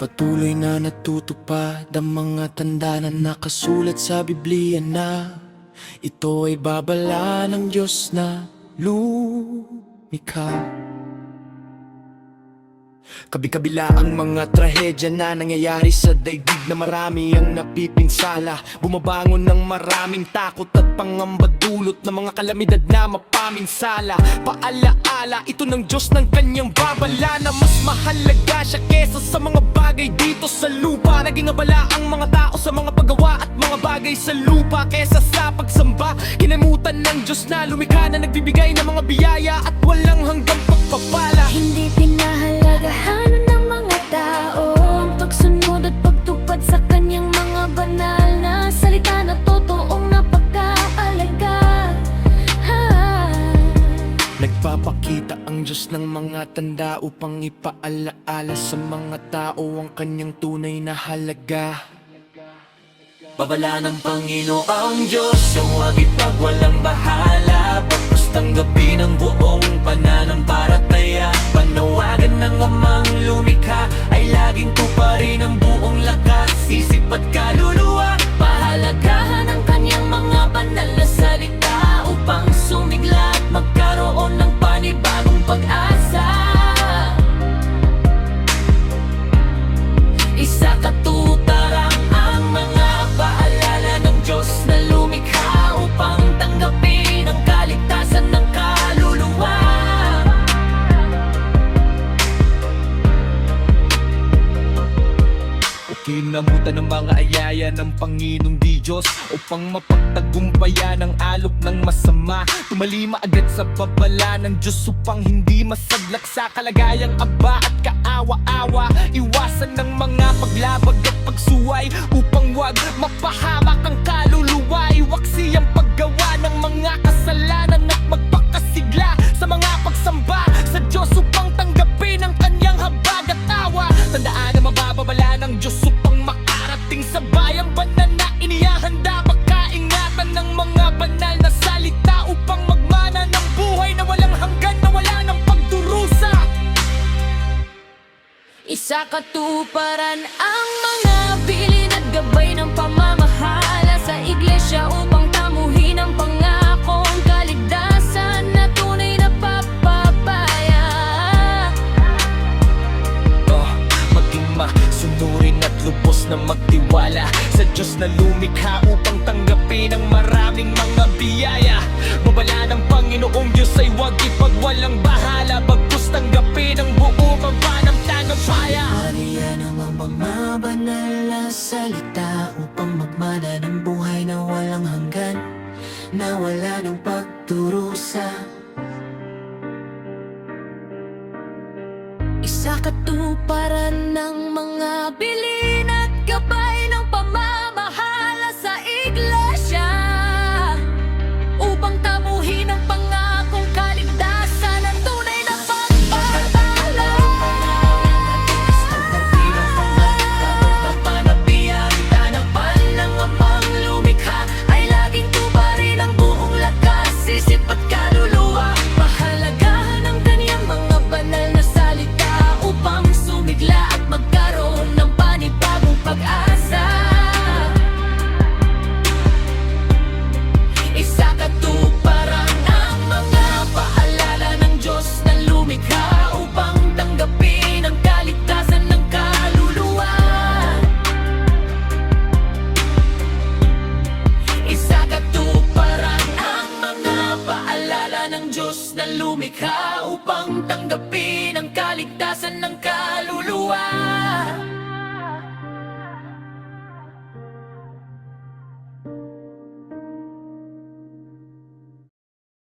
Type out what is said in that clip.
Patuloy na natutupad ang mga tanda na nakasulat sa Biblia na ito ay babala ng Diyos na lumikha. Kabi-kabila ang mga trahedya na nangyayari sa daigdig na marami ang napipinsala. Bumabangon ng maraming takot at pangamba dulot ng mga kalamidad na mapaminsala. Paalaala ito ng Diyos ng kanyang babala na mas mahalaga siya kesa sa mga bagay dito sa lupa. Naging abala ang mga tao sa mga paggawa at mga bagay sa lupa kesa sa pagsamba. Kinamutan ng Diyos na lumikha na nagbibigay ng mga biyaya at walang hanggang pagpapala. Hindi pinahalagahan ng mga tao ang pagsunod at pagtupad sa kanyang mga banal na salita na totoong napag-aalaga. Nagpapakita ang Diyos ng mga tanda upang ipaalaala sa mga tao ang kanyang tunay na halaga. Babala ng Panginoong Diyos, yung huwag ipagwalang bahala. Pagkas tanggapin ang buong pananampalataya. Panawagan ng Amang lumikha ay laging tuparin ang buong lakas, isip at kaluluwa. Pahalagahan ang kanyang mga banal na salita upang sumigla at magkaroon ng panibagong pag-asa. Isa katutarang ang mga paalala ng Diyos na lumikha upang tanggapin ang kaligtasan ng kaluluwa. Kinamutan ng mga ayaya ng Panginoong di Diyos upang mapagtagumpayan ang alok ng masama. Tumalima agad sa babala ng Diyos upang hindi masadlak sa kalagayang aba at kaawa-awa. Iwasan ng mga paglabag at pagsuway upang wag mapahamak ang kaluluwa. Iwaksi ang paggawa ng mga kasalanan at magpakasigla sa mga pagsamba sa Diyos upang tanggapin ang kanyang habag at awa. Tandaan na mabababala ng Diyos upang makarating sa bayang banal na inihahanda. Pagkaingatan ng mga banal na salita upang magmana ng buhay na walang hanggan, na wala ng pagdurusa. Isa katuparan ang mga bilin at gabay ng pamamahala sa iglesia upang tamuhin ang pangakong kaligtasan na tunay na papabaya. Maging masunurin at lubos na magtiwala sa Diyos na lumikha upang tanggapin ang maraming mga biyaya. Babala ng Panginoong Diyos ay huwag ipagwalang bahala, bagkus tanggapin ang buong pananampalataya. Hariyan ang mga banal na salita upang magmana ng buhay na walang hanggan, na wala ng pagdurusa. Isa katuparan ng mga bilin at gabay ng pamamahala sa iglesia upang tamuhin ang pangakong kaligtasan ng tunay na pagpapala. Panapiyang tanapan ng Amang lumikha ay laging tuparin ang buong lakas, isip at kaluluwa. Pahalagahan ang kanyang mga banal na salita upang sumigla at magkaroon ng panibagong pag-asa. Isa katuparan ang mga paalala ng Diyos na lumikha upang tanggapin ang kaligtasan ng kaluluwa. Isa katuparan ang mga paalala ng Diyos na lumikha upang tanggapin ang kaligtasan ng kaluluwa.